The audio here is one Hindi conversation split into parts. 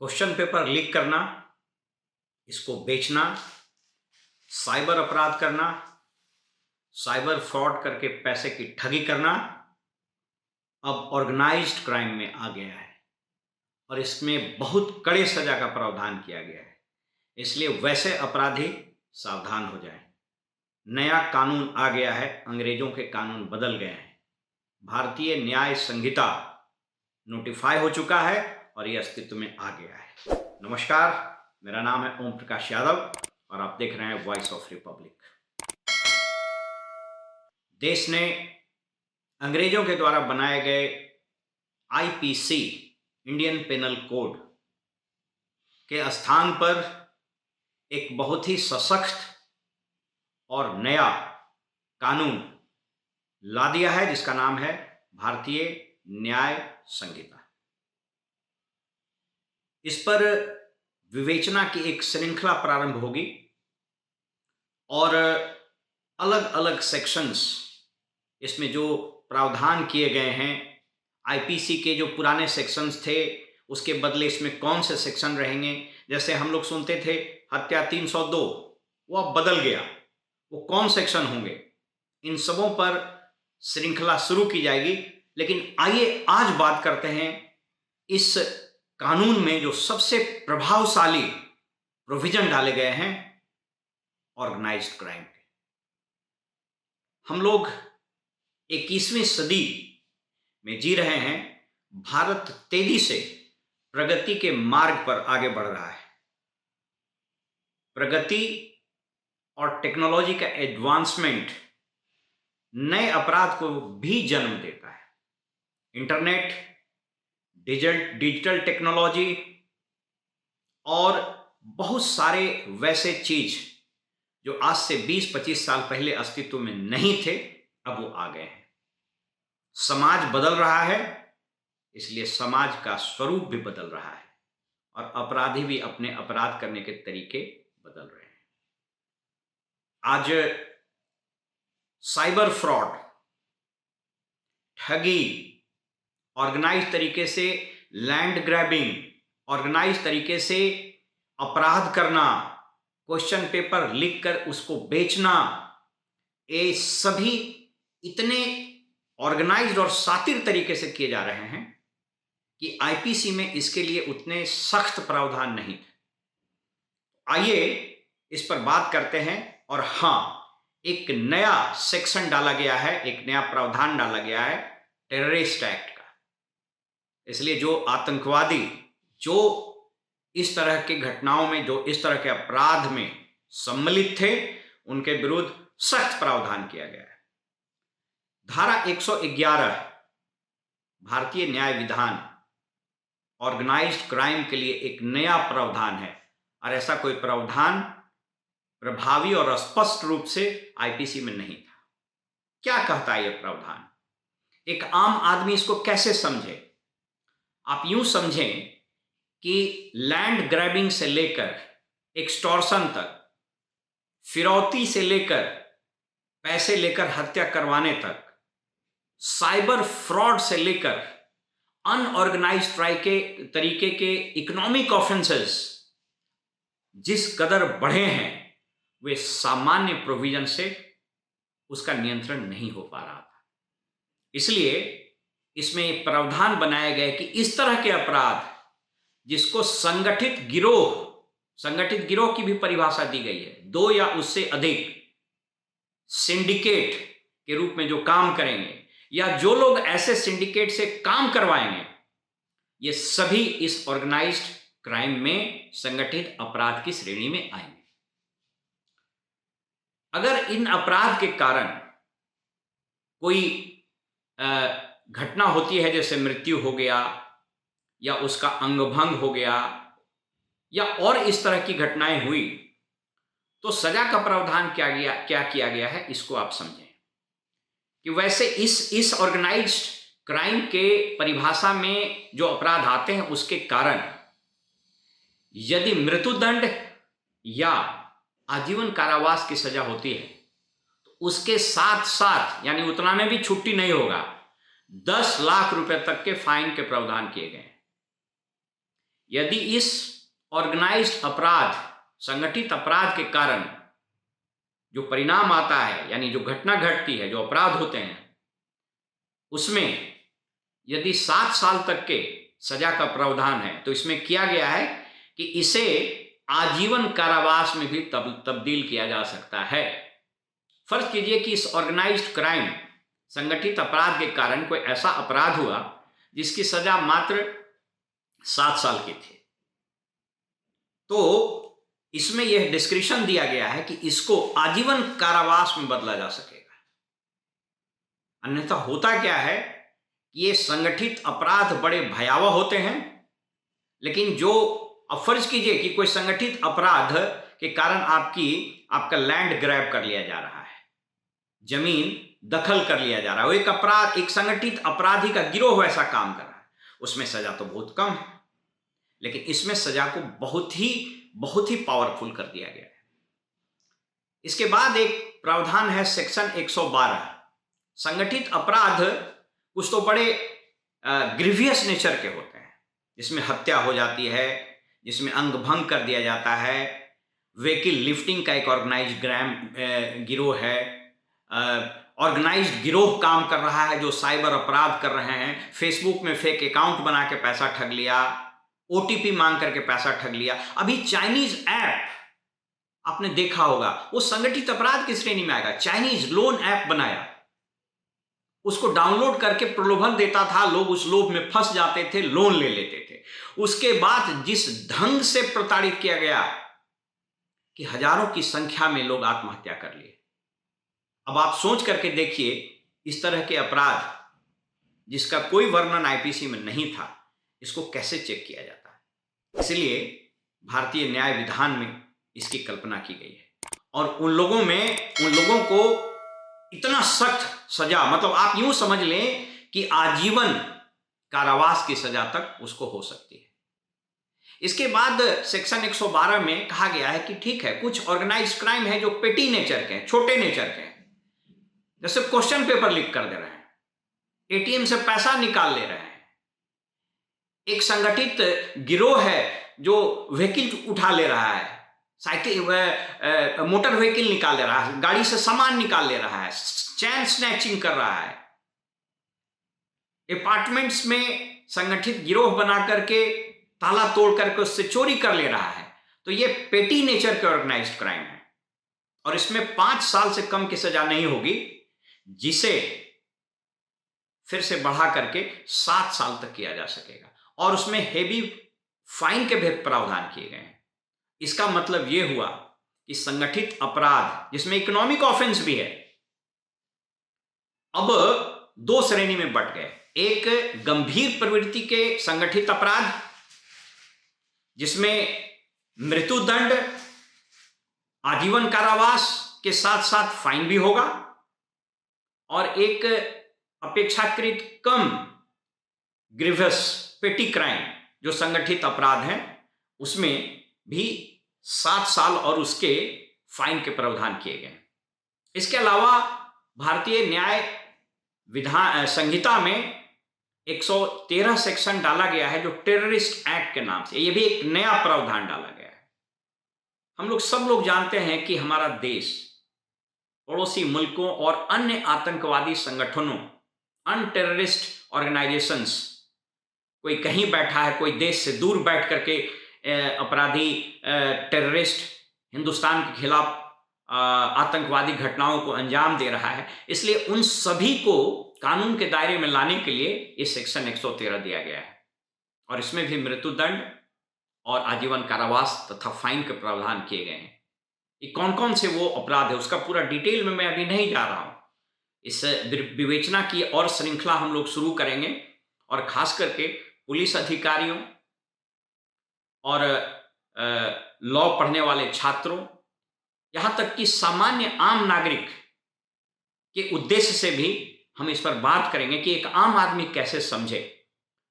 क्वेश्चन पेपर लीक करना, इसको बेचना, साइबर अपराध करना, साइबर फ्रॉड करके पैसे की ठगी करना अब ऑर्गेनाइज्ड क्राइम में आ गया है और इसमें बहुत कड़े सजा का प्रावधान किया गया है। इसलिए वैसे अपराधी सावधान हो जाएं। नया कानून आ गया है, अंग्रेजों के कानून बदल गए हैं। भारतीय न्याय संहिता नोटिफाई हो चुका है और ये अस्तित्व में आ गया है। नमस्कार, मेरा नाम है ओम प्रकाश यादव और आप देख रहे हैं वॉइस ऑफ रिपब्लिक। देश ने अंग्रेजों के द्वारा बनाए गए आईपीसी, इंडियन पेनल कोड के स्थान पर एक बहुत ही सशक्त और नया कानून ला दिया है जिसका नाम है भारतीय न्याय संहिता। इस पर विवेचना की एक श्रृंखला प्रारंभ होगी और अलग अलग सेक्शंस, इसमें जो प्रावधान किए गए हैं, आईपीसी के जो पुराने सेक्शंस थे उसके बदले इसमें कौन से सेक्शन रहेंगे। जैसे हम लोग सुनते थे हत्या 302, वो अब बदल गया, वो कौन सेक्शन होंगे, इन सबों पर श्रृंखला शुरू की जाएगी। लेकिन आइए आज बात करते हैं इस कानून में जो सबसे प्रभावशाली प्रोविजन डाले गए हैं ऑर्गेनाइज्ड क्राइम के। हम लोग 21वीं सदी में जी रहे हैं। भारत तेजी से प्रगति के मार्ग पर आगे बढ़ रहा है। प्रगति और टेक्नोलॉजी का एडवांसमेंट नए अपराध को भी जन्म देता है। इंटरनेट, डिजिटल टेक्नोलॉजी और बहुत सारे वैसे चीज जो आज से 20-25 साल पहले अस्तित्व में नहीं थे, अब वो आ गए हैं। समाज बदल रहा है, इसलिए समाज का स्वरूप भी बदल रहा है और अपराधी भी अपने अपराध करने के तरीके बदल रहे हैं। आज साइबर फ्रॉड, ठगी, ऑर्गेनाइज तरीके से लैंड ग्रैबिंग, ऑर्गेनाइज तरीके से अपराध करना, क्वेश्चन पेपर लिख कर उसको बेचना, ये सभी इतने ऑर्गेनाइज्ड और शातिर तरीके से किए जा रहे हैं कि आईपीसी में इसके लिए उतने सख्त प्रावधान नहीं थे। आइए इस पर बात करते हैं। और हाँ, एक नया सेक्शन डाला गया है, एक नया प्रावधान डाला गया है टेररिस्ट एक्ट का। इसलिए जो आतंकवादी जो इस तरह की घटनाओं में, जो इस तरह के अपराध में सम्मिलित थे, उनके विरुद्ध सख्त प्रावधान किया गया है। धारा 111 भारतीय न्याय विधान ऑर्गेनाइज्ड क्राइम के लिए एक नया प्रावधान है और ऐसा कोई प्रावधान प्रभावी और स्पष्ट रूप से आईपीसी में नहीं था। क्या कहता है यह प्रावधान? एक आम आदमी इसको कैसे समझे? आप यूं समझें कि लैंड ग्रैबिंग से लेकर एक्सटॉर्शन तक, फिरौती से लेकर पैसे लेकर हत्या करवाने तक, साइबर फ्रॉड से लेकर अनऑर्गेनाइज्ड तरीके के इकोनॉमिक ऑफेंसेस जिस कदर बढ़े हैं, वे सामान्य प्रोविजन से उसका नियंत्रण नहीं हो पा रहा था। इसलिए इसमें प्रावधान बनाए गए कि इस तरह के अपराध जिसको संगठित गिरोह की भी परिभाषा दी गई है, 2 या उससे अधिक सिंडिकेट के रूप में जो काम करेंगे या जो लोग ऐसे सिंडिकेट से काम करवाएंगे, ये सभी इस ऑर्गेनाइज्ड क्राइम में संगठित अपराध की श्रेणी में आएंगे। अगर इन अपराध के कारण कोई घटना होती है, जैसे मृत्यु हो गया या उसका अंगभंग हो गया या और इस तरह की घटनाएं हुई, तो सजा का प्रावधान क्या किया गया है, इसको आप समझें कि वैसे इस ऑर्गेनाइज्ड क्राइम के परिभाषा में जो अपराध आते हैं उसके कारण यदि मृत्युदंड या आजीवन कारावास की सजा होती है तो उसके साथ साथ, यानी उतना में भी छुट्टी नहीं होगा, 10 लाख रुपए तक के फाइन के प्रावधान किए गए हैं। यदि इस ऑर्गेनाइज्ड अपराध, संगठित अपराध के कारण जो परिणाम आता है, यानी जो घटना घटती है, जो अपराध होते हैं, उसमें यदि 7 साल तक के सजा का प्रावधान है, तो इसमें किया गया है कि इसे आजीवन कारावास में भी तब्दील किया जा सकता है। फर्ज कीजिए कि इस ऑर्गेनाइज्ड क्राइम, संगठित अपराध के कारण कोई ऐसा अपराध हुआ जिसकी सजा मात्र 7 साल की थी, तो इसमें यह डिस्क्रिप्शन दिया गया है कि इसको आजीवन कारावास में बदला जा सकेगा। अन्यथा होता क्या है कि ये संगठित अपराध बड़े भयावह होते हैं, लेकिन जो, अब फर्ज कीजिए कि कोई संगठित अपराध के कारण आपका लैंड ग्रैब कर लिया जा रहा है, जमीन दखल कर लिया जा रहा है, वो एक अपराध, एक संगठित अपराधी का गिरोह वैसा काम कर रहा है, उसमें सजा तो बहुत कम है, लेकिन इसमें सजा को बहुत ही पावरफुल कर दिया गया है। इसके बाद एक प्रावधान है सेक्शन 112। संगठित अपराध कुछ तो बड़े ग्रीवियस नेचर के होते हैं, जिसमें हत्या हो जाती है, जिसमें अंग भंग कर दिया जाता है, व्हीकल लिफ्टिंग का एक ऑर्गेनाइज्ड गिरोह है, ऑर्गेनाइज्ड गिरोह काम कर रहा है जो साइबर अपराध कर रहे हैं, फेसबुक में फेक अकाउंट बना के पैसा ठग लिया, ओटीपी मांग करके पैसा ठग लिया। अभी चाइनीज ऐप आपने देखा होगा, वो संगठित अपराध की श्रेणी में आएगा। चाइनीज लोन ऐप बनाया, उसको डाउनलोड करके प्रलोभन देता था, लोग उस लोभ में फंस जाते थे, लोन ले लेते थे। उसके बाद जिस ढंग से प्रताड़ित किया गया कि हजारों की संख्या में लोग आत्महत्या कर लिए। अब आप सोच करके देखिए, इस तरह के अपराध जिसका कोई वर्णन आईपीसी में नहीं था, इसको कैसे चेक किया जाता है। इसलिए भारतीय न्याय विधान में इसकी कल्पना की गई है, और उन लोगों को इतना सख्त सजा, मतलब आप यूं समझ लें कि आजीवन कारावास की सजा तक उसको हो सकती है। इसके बाद सेक्शन 112 में कहा गया है कि ठीक है, कुछ ऑर्गेनाइज्ड क्राइम है जो पेटी नेचर के हैं, छोटे नेचर के हैं, जैसे क्वेश्चन पेपर लीक कर दे रहे हैं, एटीएम से पैसा निकाल ले रहे हैं। एक संगठित गिरोह है जो व्हीकल उठा ले रहा है, साइकिल, मोटर व्हीकल निकाल ले रहा है, गाड़ी से सामान निकाल ले रहा है, चैन स्नैचिंग कर रहा है, अपार्टमेंट्स में संगठित गिरोह बना करके ताला तोड़ करके उससे चोरी कर ले रहा है। तो ये पेटी नेचर के ऑर्गेनाइज्ड क्राइम है, और इसमें 5 साल से कम की सजा नहीं होगी, जिसे फिर से बढ़ा करके 7 साल तक किया जा सकेगा, और उसमें हेवी फाइन के भी प्रावधान किए गए हैं। इसका मतलब यह हुआ कि संगठित अपराध, जिसमें इकोनॉमिक ऑफेंस भी है, अब 2 श्रेणी में बंट गए। एक गंभीर प्रवृत्ति के संगठित अपराध, जिसमें मृत्युदंड, आजीवन कारावास के साथ साथ फाइन भी होगा, और एक अपेक्षाकृत कम ग्रीवियस पेटी क्राइम जो संगठित अपराध हैं, उसमें भी 7 साल और उसके फाइन के प्रावधान किए गए। इसके अलावा भारतीय न्याय विधान संहिता में 113 सेक्शन डाला गया है, जो टेररिस्ट एक्ट के नाम से, यह भी एक नया प्रावधान डाला गया है। सब लोग जानते हैं कि हमारा देश पड़ोसी मुल्कों और अन्य आतंकवादी संगठनों, टेररिस्ट ऑर्गेनाइजेशंस, कोई कहीं बैठा है, कोई देश से दूर बैठ करके अपराधी टेररिस्ट हिंदुस्तान के खिलाफ आतंकवादी घटनाओं को अंजाम दे रहा है। इसलिए उन सभी को कानून के दायरे में लाने के लिए इस सेक्शन 113 दिया गया है, और इसमें भी मृत्युदंड और आजीवन कारावास तथा फाइन के प्रावधान किए गए हैं। ये कौन कौन से वो अपराध है, उसका पूरा डिटेल में मैं अभी नहीं जा रहा हूं। इस विवेचना की और श्रृंखला हम लोग शुरू करेंगे, और खास करके पुलिस अधिकारियों और लॉ पढ़ने वाले छात्रों, यहां तक कि सामान्य आम नागरिक के उद्देश्य से भी हम इस पर बात करेंगे कि एक आम आदमी कैसे समझे।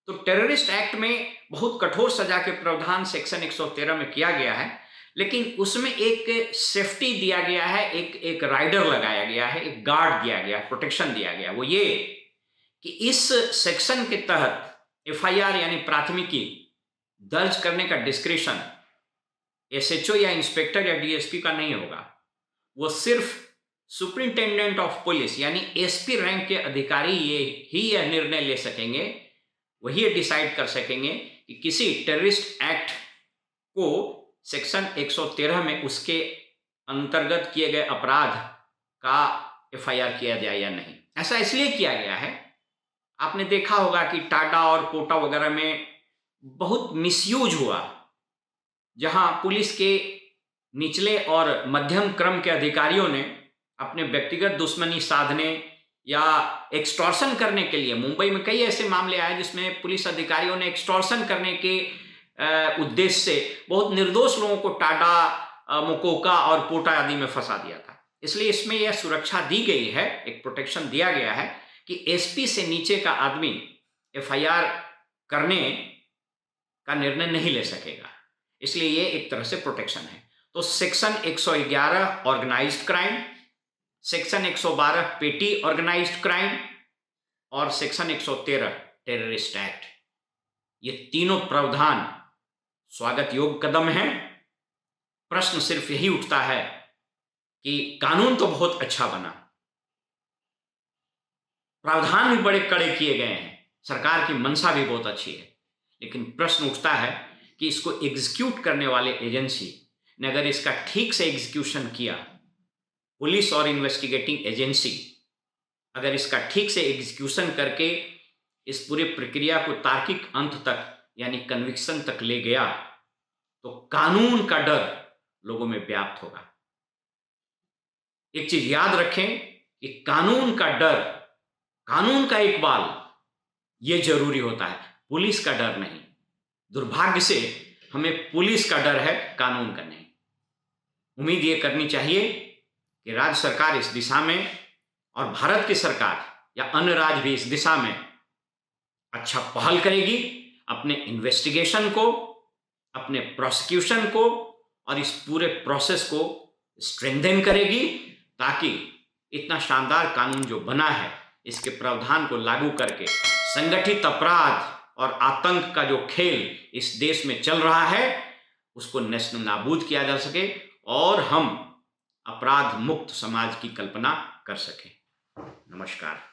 तो टेररिस्ट एक्ट में बहुत कठोर सजा के प्रावधान सेक्शन 113 में किया गया है, लेकिन उसमें एक सेफ्टी दिया गया है, एक राइडर लगाया गया है, एक गार्ड दिया गया है, प्रोटेक्शन दिया गया है। वो ये कि इस सेक्शन के तहत एफआईआर यानी प्राथमिकी दर्ज करने का डिस्क्रिशन एसएचओ या इंस्पेक्टर या डीएसपी का नहीं होगा। वो सिर्फ सुपरिंटेंडेंट ऑफ पुलिस यानी एसपी रैंक के अधिकारी यह निर्णय ले सकेंगे, वही ये डिसाइड कर सकेंगे कि किसी टेररिस्ट एक्ट को सेक्शन 113 में उसके अंतर्गत किए गए अपराध का एफआईआर किया जाए या नहीं। ऐसा इसलिए किया गया है, आपने देखा होगा कि टाटा और कोटा वगैरह में बहुत मिसयूज हुआ, जहां पुलिस के निचले और मध्यम क्रम के अधिकारियों ने अपने व्यक्तिगत दुश्मनी साधने या एक्सटॉर्शन करने के लिए, मुंबई में कई ऐसे मामले आए जिसमें पुलिस अधिकारियों ने एक्सटॉर्शन करने के उद्देश्य से बहुत निर्दोष लोगों को टाटा, मोकोका और पोटा आदि में फंसा दिया था। इसलिए इसमें यह सुरक्षा दी गई है, एक प्रोटेक्शन दिया गया है कि एसपी से नीचे का आदमी एफआईआर करने का निर्णय नहीं ले सकेगा। इसलिए ये एक तरह से प्रोटेक्शन है। तो सेक्शन 111 ऑर्गेनाइज्ड क्राइम, सेक्शन 112 पेटी ऑर्गेनाइज्ड क्राइम और सेक्शन 113 टेररिस्ट एक्ट, ये तीनों प्रावधान स्वागत योग्य कदम हैं। प्रश्न सिर्फ यही उठता है कि कानून तो बहुत अच्छा बना, प्रावधान भी बड़े कड़े किए गए हैं, सरकार की मंशा भी बहुत अच्छी है, लेकिन प्रश्न उठता है कि इसको एग्जीक्यूट करने वाले एजेंसी ने अगर इसका ठीक से एग्जीक्यूशन किया, पुलिस और इन्वेस्टिगेटिंग एजेंसी अगर इसका ठीक से एग्जीक्यूशन करके इस पूरी प्रक्रिया को तार्किक अंत तक यानी कन्विक्शन तक ले गया, तो कानून का डर लोगों में व्याप्त होगा। एक चीज याद रखें कि कानून का डर, कानून का इकबाल, यह जरूरी होता है, पुलिस का डर नहीं। दुर्भाग्य से हमें पुलिस का डर है, कानून का नहीं। उम्मीद ये करनी चाहिए कि राज्य सरकार इस दिशा में और भारत की सरकार या अन्य राज्य भी इस दिशा में अच्छा पहल करेगी, अपने इन्वेस्टिगेशन को, अपने प्रोसिक्यूशन को और इस पूरे प्रोसेस को स्ट्रेंथन करेगी, ताकि इतना शानदार कानून जो बना है इसके प्रावधान को लागू करके संगठित अपराध और आतंक का जो खेल इस देश में चल रहा है उसको नेस्त नाबूद किया जा सके और हम अपराध मुक्त समाज की कल्पना कर सकें। नमस्कार।